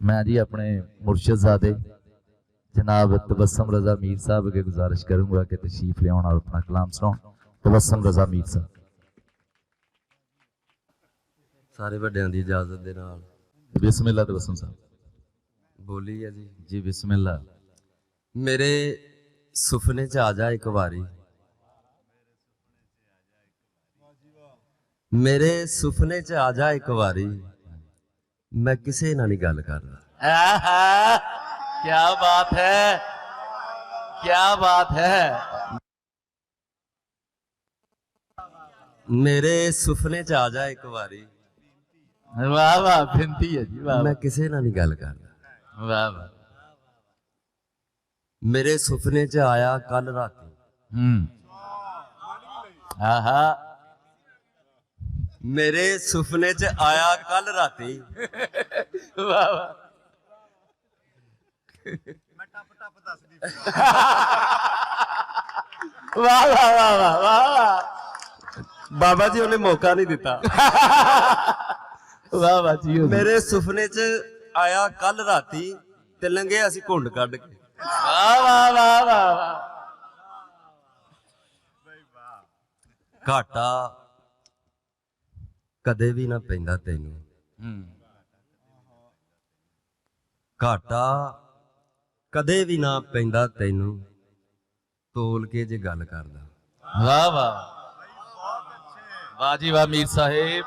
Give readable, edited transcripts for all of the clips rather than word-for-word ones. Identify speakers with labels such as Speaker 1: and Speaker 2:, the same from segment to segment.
Speaker 1: मैं जी अपने मुर्शदजादे जनाब तबस्सुम रज़ा मीर साहब अगे गुजारिश करूँगा कि तशरीफ ले और अपना कलाम सुनाओ। तबस्सुम रज़ा मीर साहब।
Speaker 2: सारे वड्डियां दी इजाजत दे नाल
Speaker 1: बिस्मिल्लाह तबस्सुम साहब।
Speaker 2: बोली है
Speaker 1: जी बिस्मिल्लाह।
Speaker 2: मेरे सुपने च आ जा एक बारी, मेरे सुपने च आ जा एक बारी, मैं किसे नाल नहीं गल करदा।
Speaker 1: क्या बात है, क्या बात है।
Speaker 2: मेरे सुपने च आ जा एक बारी,
Speaker 1: वाह वाह, बिनती है जी, वाह
Speaker 2: मैं किसे नाल नहीं गल करदा।
Speaker 1: वाह वाह।
Speaker 2: मेरे सुपने च आया कल राती,
Speaker 1: आहा।
Speaker 2: मेरे सुपने च आया कल राती,
Speaker 1: वाह वाह। वाह वाह वाह वाह वाह।
Speaker 2: बाबा जी उन्हें मौका नहीं दिता।
Speaker 1: वाह वाह जी।
Speaker 2: मेरे सुपने च आया कल राती ते लंघे असी घुंड कढ़ के।
Speaker 1: वाह वाह वाह वाह वाह।
Speaker 2: घाटा कदे भी ना पैंदा तैनू, घाटा कदे भी ना पैंदा तैनू, तोल के जे गल करदा।
Speaker 1: वाह वाह वाह जी वाह मीर साहेब।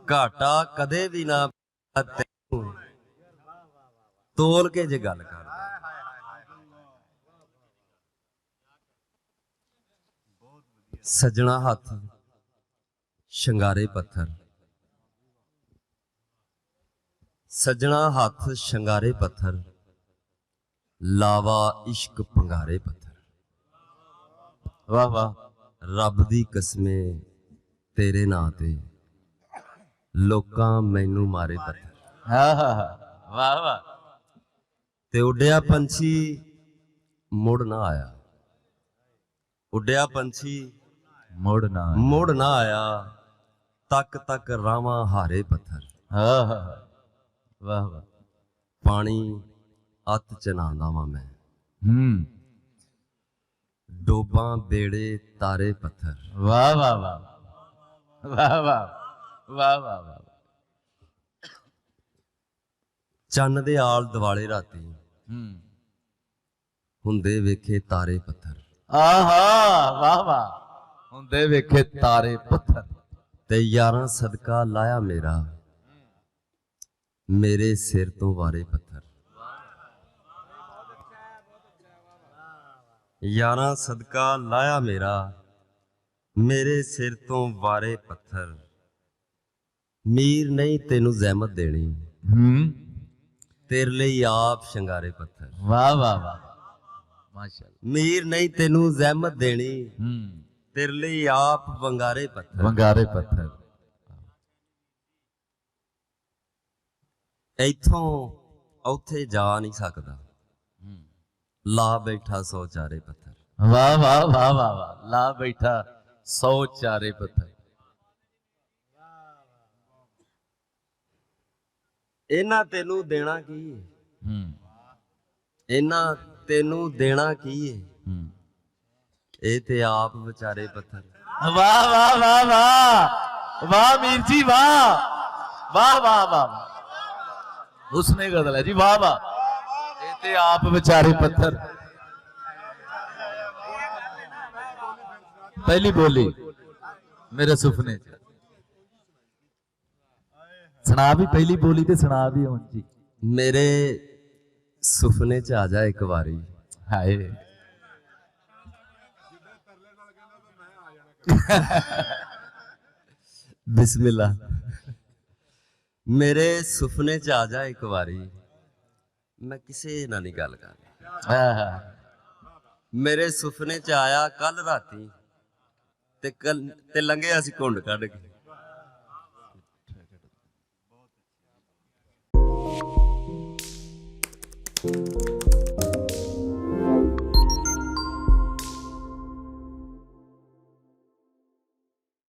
Speaker 2: घाटा कदे भी ना पैंदा तैनू, तोल के जे गल करदा। सजना हथ शंगारे पत्थर, सजना हथ शंगारे पत्थर, लावा इश्क पंगारे पत्थर।
Speaker 1: वाह वाह।
Speaker 2: रब दी कसमे तेरे नां ते लोकां मैनू मारे पत्थर।
Speaker 1: हाँ हाँ हाँ। वाह वाह।
Speaker 2: ते उड्डिया पंछी मुड़ ना आया, उड्डिया पंछी
Speaker 1: मुड़ ना
Speaker 2: आया, तक तक रावां हारे पत्थर।
Speaker 1: हाँ हाँ हाँ। वाह वाह।
Speaker 2: पानी अत च नहांदा वां मैं, डोबां बेड़े तारे पत्थर।
Speaker 1: वाह वाह वाह वाह वाह वाह वाह वाह।
Speaker 2: चन्न दे आल दुआले राती हुंदे वेखे तारे पत्थर।
Speaker 1: आहा वाह वाह। हुंदे वेखे तारे पत्थर।
Speaker 2: ते यारां सदका लाया मेरा, मेरे सिर तो वारे पत्थर। यारां सदका लाया मेरा, मेरे सिर तो वारे पत्थर। मीर नहीं तेनू जहमत देनी, तेरे लिए आप शंगारे पत्थर।
Speaker 1: वाह वाह वाह माशाअल्लाह।
Speaker 2: मीर नहीं तेनू जहमत देनी, तेरे लिए आप वंगारे पत्थर।
Speaker 1: वंगारे पत्थर।
Speaker 2: इथों औथे जा नहीं सकदा, ला बैठा 100 चारे पत्थर।
Speaker 1: वाह वाह वाह वाह वाह। ला बैठा 100 चारे पत्थर।
Speaker 2: इन्हां तेनू देना की, इन्हां तेनू देना की, ए ते आप बेचारे पत्थर।
Speaker 1: वाह वाह वाह वाह वाह मीर जी वाह वाह वाह वाह। उसने गजल है जी, वाह वाह। ये ते आप बेचारे पत्थर। पहली बोली मेरे सुपने च सुना भी, पहली बोली ते सुना भी हुण जी।
Speaker 2: मेरे सुपने च आ जा एक बारी,
Speaker 1: हाय।
Speaker 2: बिस्मिल्लाह। मेरे सुपने च आ जा एक बारी, मैं किसे नाल नहीं गल करनी। मेरे सुपने च आया कल राती ते लंघे असी घुंड कढ़ के।